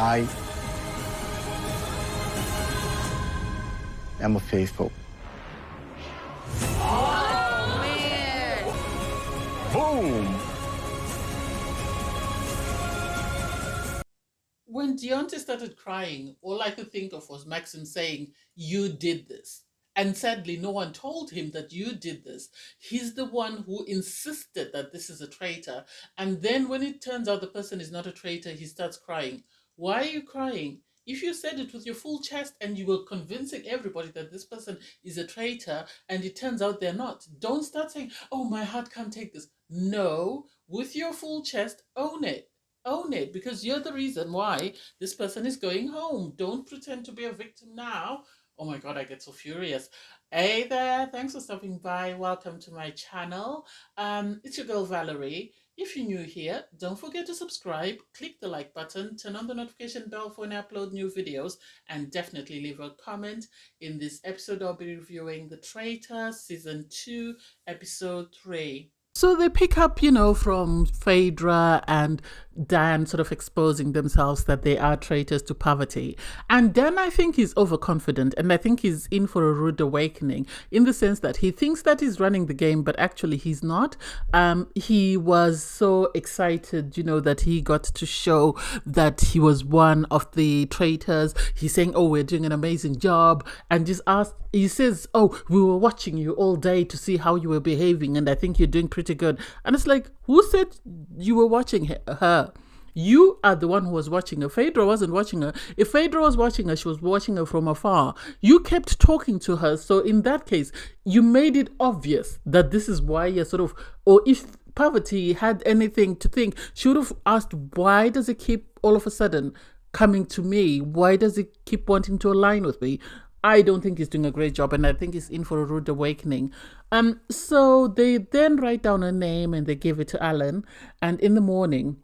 I am a faithful. Oh, man. Boom! When Deontay started crying, all I could think of was Maxim saying, "You did this." And sadly, no one told him that you did this. He's the one who insisted that this is a traitor. And then when it turns out the person is not a traitor, he starts crying. Why are you crying? If you said it with your full chest and you were convincing everybody that this person is a traitor and it turns out they're not, don't start saying, "Oh, my heart can't take this." No, with your full chest, own it. Own it, because you're the reason why this person is going home. Don't pretend to be a victim now. Oh my God, I get so furious. Hey there, thanks for stopping by. Welcome to my channel. It's your girl Valerie. If you're new here, don't forget to subscribe, click the like button, turn on the notification bell for when I upload new videos, and definitely leave a comment. In this episode, I'll be reviewing The Traitors Season 2, Episode 3. So they pick up, from Phaedra and Dan sort of exposing themselves that they are traitors to poverty. And Dan, I think, is overconfident, and I think he's in for a rude awakening in the sense that he thinks that he's running the game, but actually he's not. He was so excited, that he got to show that he was one of the traitors. He's saying, "Oh, we're doing an amazing job," and he says, "Oh, we were watching you all day to see how you were behaving, and I think you're doing pretty good." And it's like, who said you were watching her? You are the one who was watching her. Phaedra wasn't watching her. If Phaedra was watching her, she was watching her from afar. You kept talking to her. So in that case, you made it obvious that this is why you're sort of, or if poverty had anything to think, she would have asked, why does it keep all of a sudden coming to me? Why does it keep wanting to align with me? I don't think he's doing a great job, and I think he's in for a rude awakening. So they then write down a name and they give it to Alan. And in the morning,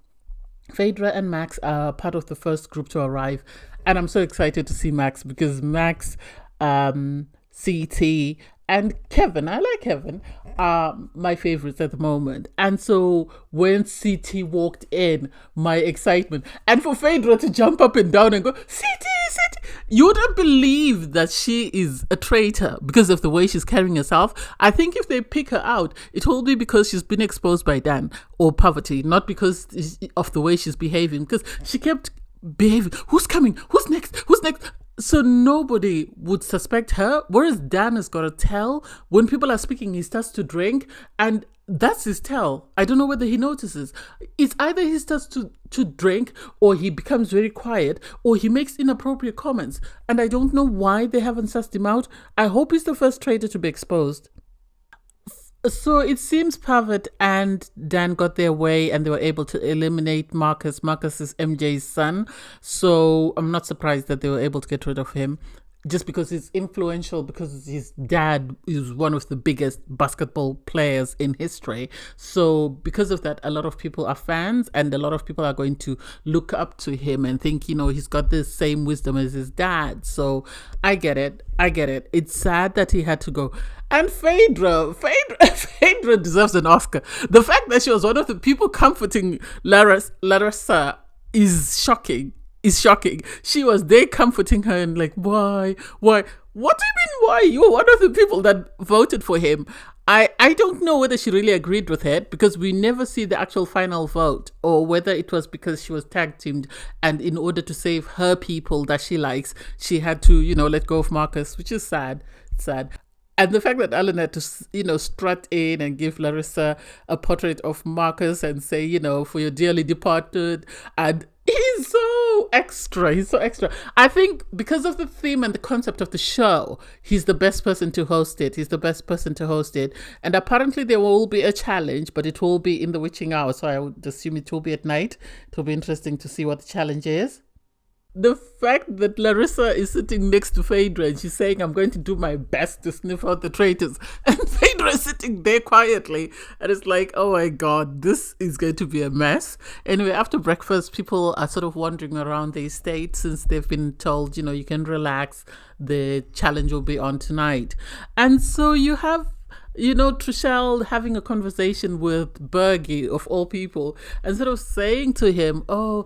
Phaedra and Max are part of the first group to arrive. And I'm so excited to see Max because Max, CT, and Kevin, I like Kevin, are my favorites at the moment. And so when CT walked in, my excitement, and for Phaedra to jump up and down and go, "CT, CT," you wouldn't believe that she is a traitor because of the way she's carrying herself. I think if they pick her out, it will be because she's been exposed by Dan or poverty, not because of the way she's behaving, because she kept behaving. Who's coming? Who's next? Who's next? So nobody would suspect her, whereas Dan has got a tell. When people are speaking, he starts to drink, and that's his tell. I don't know whether he notices. It's either he starts to drink, or he becomes very quiet, or he makes inappropriate comments. And I don't know why they haven't sussed him out. I hope he's the first traitor to be exposed. So it seems Pavitt and Dan got their way and they were able to eliminate Marcus. Marcus is MJ's son. So I'm not surprised that they were able to get rid of him just because he's influential, because his dad is one of the biggest basketball players in history. So because of that, a lot of people are fans and a lot of people are going to look up to him and think, he's got the same wisdom as his dad. So I get it. It's sad that he had to go. And Phaedra deserves an Oscar. The fact that she was one of the people comforting Larissa is shocking. She was there comforting her and like, why? What do you mean why? You're one of the people that voted for him. I don't know whether she really agreed with it because we never see the actual final vote, or whether it was because she was tag teamed and in order to save her people that she likes, she had to, let go of Marcus, which is sad. And the fact that Alan had to, strut in and give Larissa a portrait of Marcus and say, for your dearly departed, and he's so extra. I think because of the theme and the concept of the show, he's the best person to host it. And apparently there will be a challenge, but it will be in the witching hour. So I would assume it will be at night. It will be interesting to see what the challenge is. The fact that Larissa is sitting next to Phaedra and she's saying, "I'm going to do my best to sniff out the traitors," and Phaedra is sitting there quietly, and it's like, oh my God, this is going to be a mess. Anyway, after breakfast, people are sort of wandering around the estate since they've been told, you can relax, the challenge will be on tonight. And so you have Trishelle having a conversation with Bergie, of all people, and sort of saying to him, oh,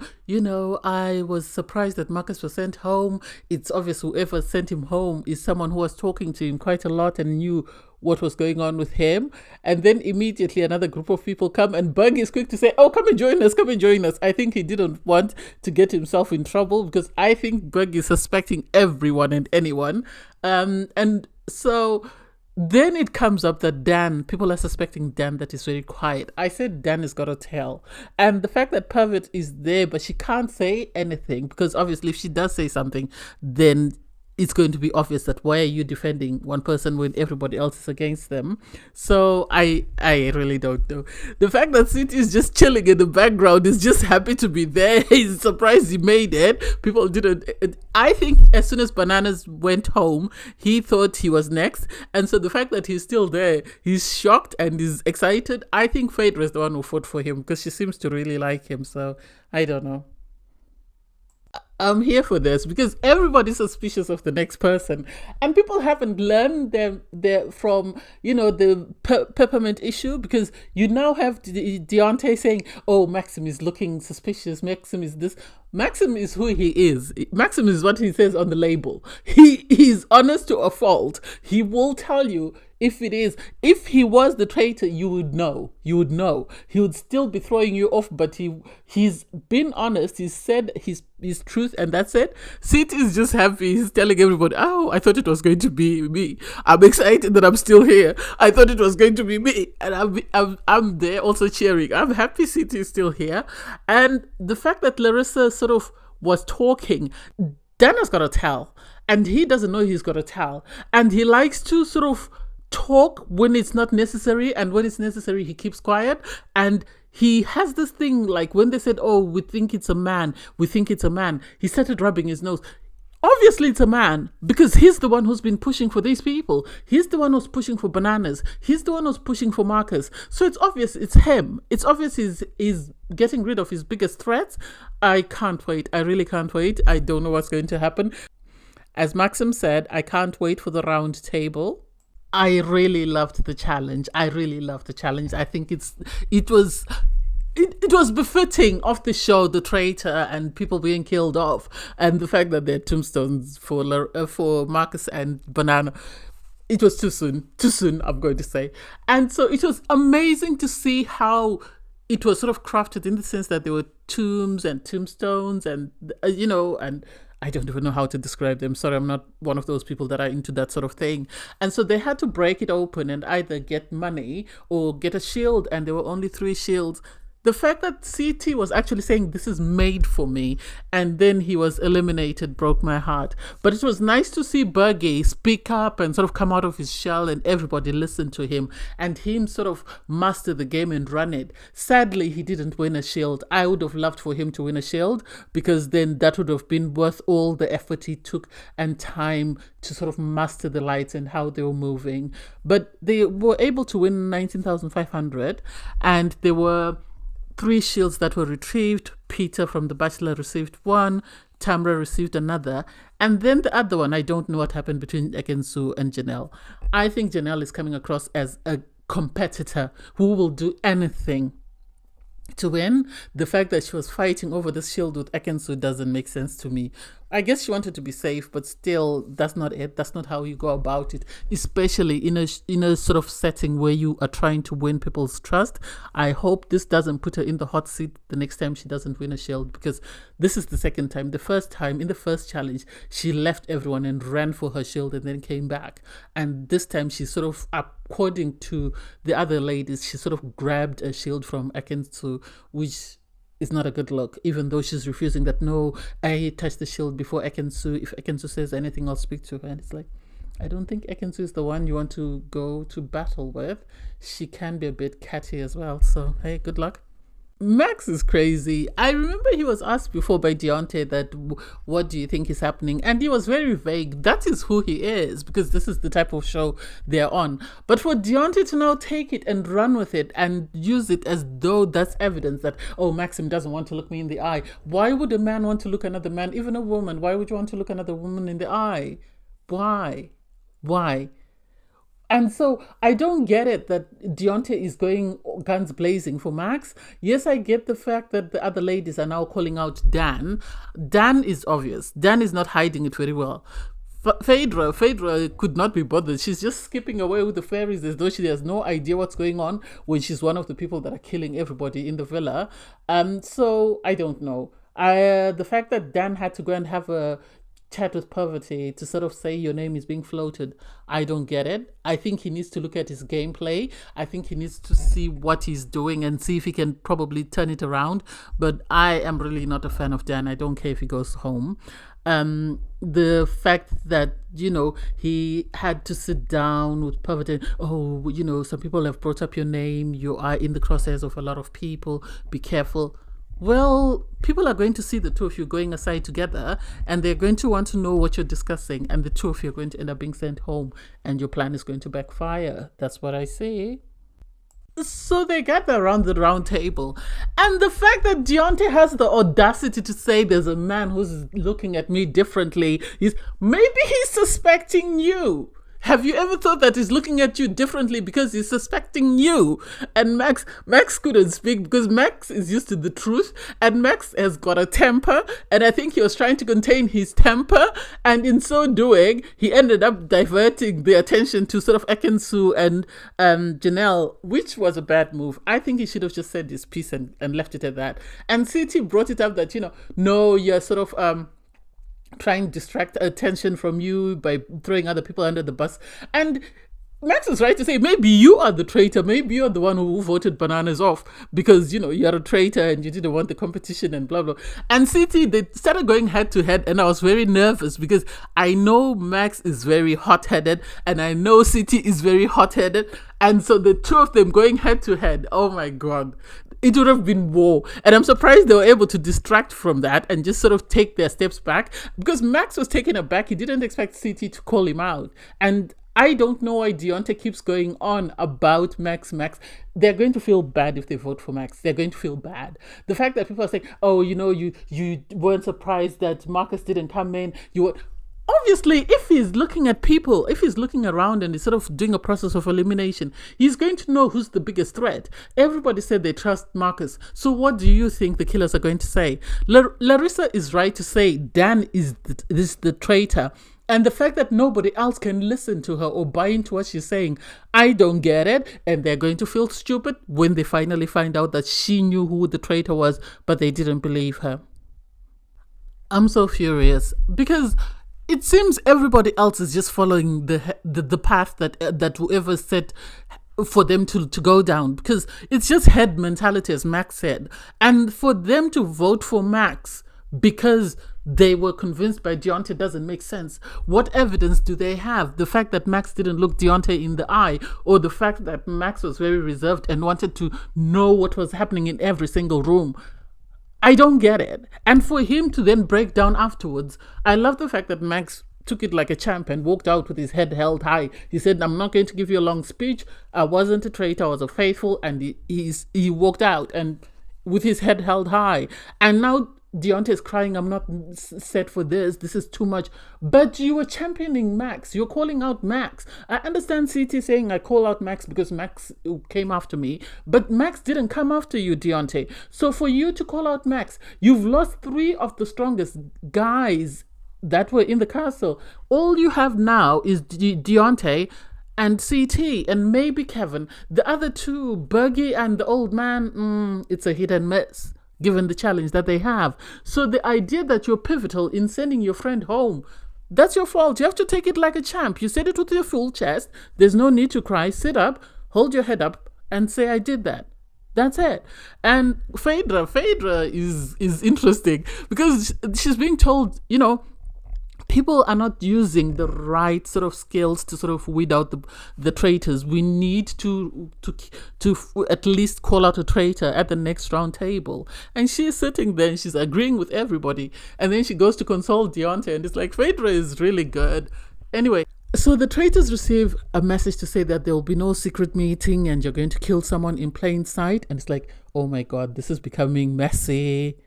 I was surprised that Marcus was sent home. It's obvious whoever sent him home is someone who was talking to him quite a lot and knew what was going on with him. And then immediately another group of people come and Bergie is quick to say, oh, come and join us, come and join us. I think he didn't want to get himself in trouble because I think Bergie is suspecting everyone and anyone. And so then it comes up that Dan, people are suspecting Dan that is very quiet. I said Dan has got to tell. And the fact that Pervert is there, but she can't say anything because obviously if she does say something, then it's going to be obvious that why are you defending one person when everybody else is against them? So I really don't know. The fact that City is just chilling in the background, is just happy to be there. He's surprised he made it. People didn't. I think as soon as Bananas went home, he thought he was next. And so the fact that he's still there, he's shocked and he's excited. I think Phaedra is the one who fought for him because she seems to really like him. So I don't know. I'm here for this because everybody's suspicious of the next person, and people haven't learned their from the peppermint issue, because you now have Deontay saying, "Oh, Maxim is looking suspicious. Maxim is this." Maxim is who he is. Maxim is what he says on the label. He's honest to a fault. He will tell you if it is. If he was the traitor, you would know. You would know. He would still be throwing you off, but he's been honest. He's said his truth, and that's it. Sid is just happy. He's telling everybody, "Oh, I thought it was going to be me. I'm excited that I'm still here. I thought it was going to be me, and I'm there also cheering. I'm happy Sid is still here." And the fact that Larissa sort of was talking, Dana's got to tell, and he doesn't know he's got to tell, and he likes to sort of talk when it's not necessary, and when it's necessary he keeps quiet. And he has this thing, like when they said, "Oh, we think it's a man, he started rubbing his nose. Obviously it's a man, because he's the one who's been pushing for these people. He's the one who's pushing for Bananas. He's the one who's pushing for Marcus. So it's obvious it's him. It's obvious he's getting rid of his biggest threats. I can't wait. I really can't wait. I don't know what's going to happen. As Maxim said, I can't wait for the round table. I really loved the challenge. I think it was befitting of the show, the traitor and people being killed off, and the fact that they're tombstones for Marcus and Banana. It was too soon, I'm going to say. And so it was amazing to see how it was sort of crafted, in the sense that there were tombs and tombstones and and I don't even know how to describe them. Sorry, I'm not one of those people that are into that sort of thing. And so they had to break it open and either get money or get a shield, and there were only 3 shields. The fact that CT was actually saying, "This is made for me," and then he was eliminated, broke my heart. But it was nice to see Bergie speak up and sort of come out of his shell, and everybody listened to him, and him sort of master the game and run it. Sadly, he didn't win a shield. I would have loved for him to win a shield, because then that would have been worth all the effort he took and time to sort of master the lights and how they were moving. But they were able to win 19,500, and there were 3 shields that were retrieved. Peter from The Bachelor received 1, Tamra received another, and then the other one, I don't know what happened between Ekensu and Janelle. I think Janelle is coming across as a competitor who will do anything to win. The fact that she was fighting over this shield with Ekensu doesn't make sense to me. I guess she wanted to be safe, but still, that's not it. That's not how you go about it, especially in a sort of setting where you are trying to win people's trust. I hope this doesn't put her in the hot seat the next time she doesn't win a shield, because this is the second time. The first time, in the first challenge, she left everyone and ran for her shield and then came back. And this time, she sort of, according to the other ladies, she sort of grabbed a shield from Ekensu, which is not a good look, even though she's refusing that. "No, I touched the shield before Ekensu. If Ekensu says anything, I'll speak to her." And it's like, I don't think Ekensu is the one you want to go to battle with. She can be a bit catty as well. So, hey, good luck. Max is crazy. I remember he was asked before by Deontay that, what do you think is happening? And he was very vague. That is who he is, because this is the type of show they're on. But for Deontay to now take it and run with it and use it as though that's evidence that, "Oh, Maxim doesn't want to look me in the eye." Why would a man want to look another man, even a woman? Why would you want to look another woman in the eye? Why? And so I don't get it that Deontay is going guns blazing for Max. Yes, I get the fact that the other ladies are now calling out Dan. Dan is obvious. Dan is not hiding it very well. Phaedra could not be bothered. She's just skipping away with the fairies as though she has no idea what's going on when she's one of the people that are killing everybody in the villa. So I don't know. The fact that Dan had to go and have a chat with Poverty to sort of say your name is being floated, I don't get it. I think he needs to look at his gameplay. I think he needs to see what he's doing and see if he can probably turn it around. But I am really not a fan of Dan. I don't care if he goes home. The fact that, he had to sit down with Poverty. Oh, some people have brought up your name. You are in the crosshairs of a lot of people. Be careful. Well, people are going to see the two of you going aside together, and they're going to want to know what you're discussing, and the two of you are going to end up being sent home, and your plan is going to backfire. That's what I say. So they gather around the round table, and the fact that Deontay has the audacity to say there's a man who's looking at me differently is maybe he's suspecting you. Have you ever thought that he's looking at you differently because he's suspecting you? And Max couldn't speak because Max is used to the truth, and Max has got a temper, and I think he was trying to contain his temper, and in so doing, he ended up diverting the attention to sort of Ekansu and Janelle, which was a bad move. I think he should have just said his piece and left it at that. And CT brought it up that, no, you're sort of trying to distract attention from you by throwing other people under the bus. And Max is right to say, maybe you are the traitor. Maybe you're the one who voted Bananas off because, you're a traitor and you didn't want the competition and blah, blah. And CT, they started going head to head, and I was very nervous because I know Max is very hot-headed and I know CT is very hot-headed. And so the two of them going head to head, oh my God, it would have been war. And I'm surprised they were able to distract from that and just sort of take their steps back, because Max was taken aback. He didn't expect CT to call him out. And I don't know why Deontay keeps going on about Max. They're going to feel bad if they vote for Max. They're going to feel bad. The fact that people are saying, oh, you weren't surprised that Marcus didn't come in. You were... Obviously, if he's looking at people, if he's looking around and he's sort of doing a process of elimination, he's going to know who's the biggest threat. Everybody said they trust Marcus. So what do you think the killers are going to say? Larissa is right to say Dan is the traitor. And the fact that nobody else can listen to her or buy into what she's saying, I don't get it. And they're going to feel stupid when they finally find out that she knew who the traitor was, but they didn't believe her. I'm so furious because it seems everybody else is just following the path that whoever set for them to go down, because it's just head mentality, as Max said. And for them to vote for Max because they were convinced by Deontay doesn't make sense. What evidence do they have? The fact that Max didn't look Deontay in the eye, or the fact that Max was very reserved and wanted to know what was happening in every single room. I don't get it. And for him to then break down afterwards, I love the fact that Max took it like a champ and walked out with his head held high. He said, I'm not going to give you a long speech. I wasn't a traitor, I was a faithful. And he walked out and with his head held high. And now Deontay is crying, I'm not set for this. This is too much. But you were championing Max. You're calling out Max. I understand CT saying I call out Max because Max came after me. But Max didn't come after you, Deontay. So for you to call out Max, you've lost 3 of the strongest guys that were in the castle. All you have now is Deontay and CT and maybe Kevin. The other two, Bergie and the old man, it's a hit and miss, given the challenge that they have. So the idea that you're pivotal in sending your friend home, that's your fault. You have to take it like a champ. You said it with your full chest. There's no need to cry. Sit up, hold your head up, and say, I did that. That's it. And Phaedra is interesting because she's being told, people are not using the right sort of skills to sort of weed out the traitors. We need to at least call out a traitor at the next round table. And she's sitting there and she's agreeing with everybody. And then she goes to console Deontay and it's like, Phaedra is really good. Anyway, so the traitors receive a message to say that there will be no secret meeting and you're going to kill someone in plain sight. And it's like, oh my God, this is becoming messy.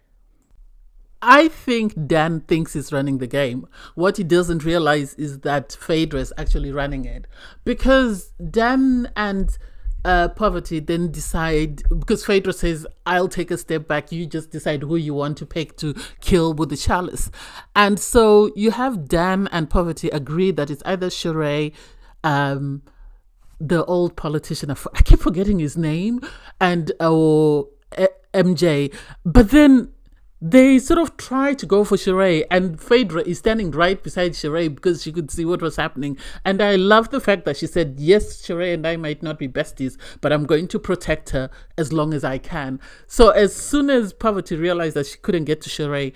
I think Dan thinks he's running the game. What he doesn't realize is that Phaedra is actually running it. Because Dan and Poverty then decide, because Phaedra says, I'll take a step back, you just decide who you want to pick to kill with the chalice. And so you have Dan and Poverty agree that it's either Sheree, the old politician, I keep forgetting his name, and or MJ. But then they sort of try to go for Sheree, and Phaedra is standing right beside Sheree because she could see what was happening. And I love the fact that she said, yes, Sheree and I might not be besties, but I'm going to protect her as long as I can. So as soon as Poverty realized that she couldn't get to Sheree,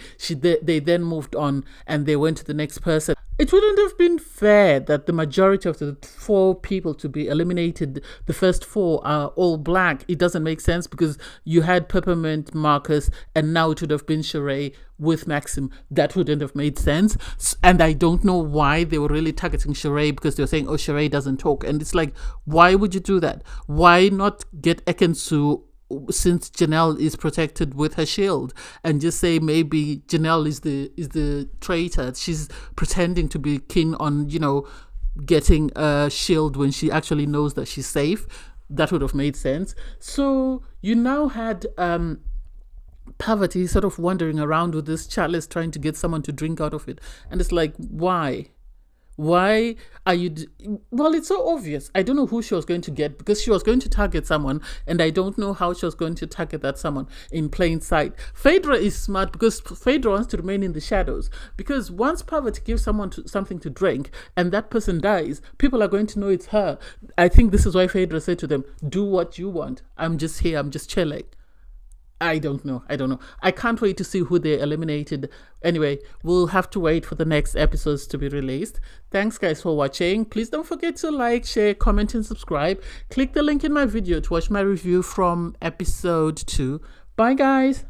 they then moved on and they went to the next person. It wouldn't have been fair that the majority of the 4 people to be eliminated, the first 4 are all black. It doesn't make sense because you had Peppermint, Marcus, and now it would have been Sheree with Maxim. That wouldn't have made sense. And I don't know why they were really targeting Sheree, because they were saying, oh, Sheree doesn't talk. And it's like, why would you do that? Why not get Ekansu, since Janelle is protected with her shield, and just say maybe Janelle is the traitor. She's pretending to be keen on, getting a shield when she actually knows that she's safe. That would have made sense. So you now had Poverty sort of wandering around with this chalice trying to get someone to drink out of it. And it's like, why? Why are you... Well, it's so obvious. I don't know who she was going to get, because she was going to target someone, and I don't know how she was going to target that someone in plain sight. Phaedra is smart because Phaedra wants to remain in the shadows, because once Poverty gives someone something to drink and that person dies, people are going to know it's her. I think this is why Phaedra said to them, do what you want. I'm just here. I'm just chilling. I don't know. I can't wait to see who they eliminated. Anyway, we'll have to wait for the next episodes to be released. Thanks, guys, for watching. Please don't forget to like, share, comment, and subscribe. Click the link in my video to watch my review from episode 2. Bye, guys.